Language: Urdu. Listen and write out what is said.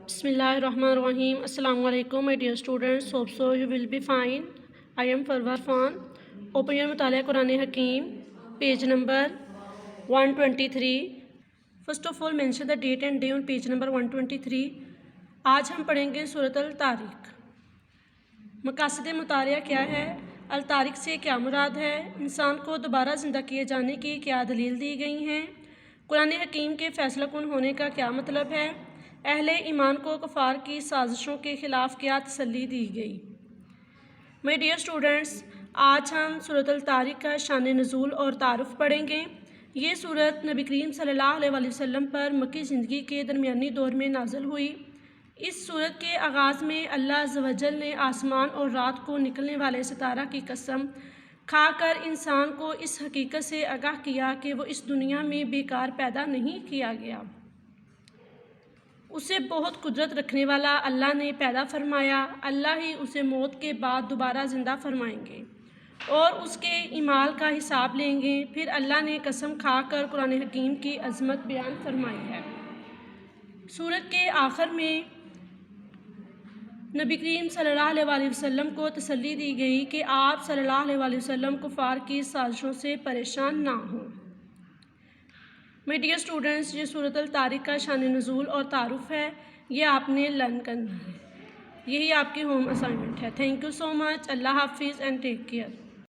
Bismillahirrahmanirrahim. Assalamu alaikum, my dear students. Hope so you will be fine. I am Farwar Fan. Open your Mutaliya Quran Hakeem, page number 123. First of all, mention the date and day on page number 123. آج ہم پڑھیں گے سورۃ الطارق. مقاصد مطالعہ کیا ہے؟ الطارق سے کیا مراد ہے؟ انسان کو دوبارہ زندہ کیے جانے کی کیا دلیل دی گئی ہیں؟ قرآن حکیم کے فیصلہ کن ہونے کا کیا مطلب ہے؟ اہل ایمان کو کفار کی سازشوں کے خلاف کیا تسلی دی گئی؟ میرے ڈیئر اسٹوڈنٹس، آج ہم سورۃ الطارق کا شان نزول اور تعارف پڑھیں گے. یہ سورت نبی کریم صلی اللہ علیہ وسلم پر مکی زندگی کے درمیانی دور میں نازل ہوئی. اس سورت کے آغاز میں اللہ عز و جل نے آسمان اور رات کو نکلنے والے ستارہ کی قسم کھا کر انسان کو اس حقیقت سے آگاہ کیا کہ وہ اس دنیا میں بیکار پیدا نہیں کیا گیا. اسے بہت قدرت رکھنے والا اللہ نے پیدا فرمایا. اللہ ہی اسے موت کے بعد دوبارہ زندہ فرمائیں گے اور اس کے اعمال کا حساب لیں گے. پھر اللہ نے قسم کھا کر قرآن حکیم کی عظمت بیان فرمائی ہے. سورت کے آخر میں نبی کریم صلی اللہ علیہ وسلم کو تسلی دی گئی کہ آپ صلی اللہ علیہ وسلم کفار کی سازشوں سے پریشان نہ ہوں. میرے ڈیئر اسٹوڈنٹس، یہ سورۃ الطارق کا شان نزول اور تعارف ہے. یہ آپ نے لرن کرنا ہے. یہی آپ کی ہوم اسائنمنٹ ہے. تھینک یو سو مچ. اللہ حافظ اینڈ ٹیک کیئر.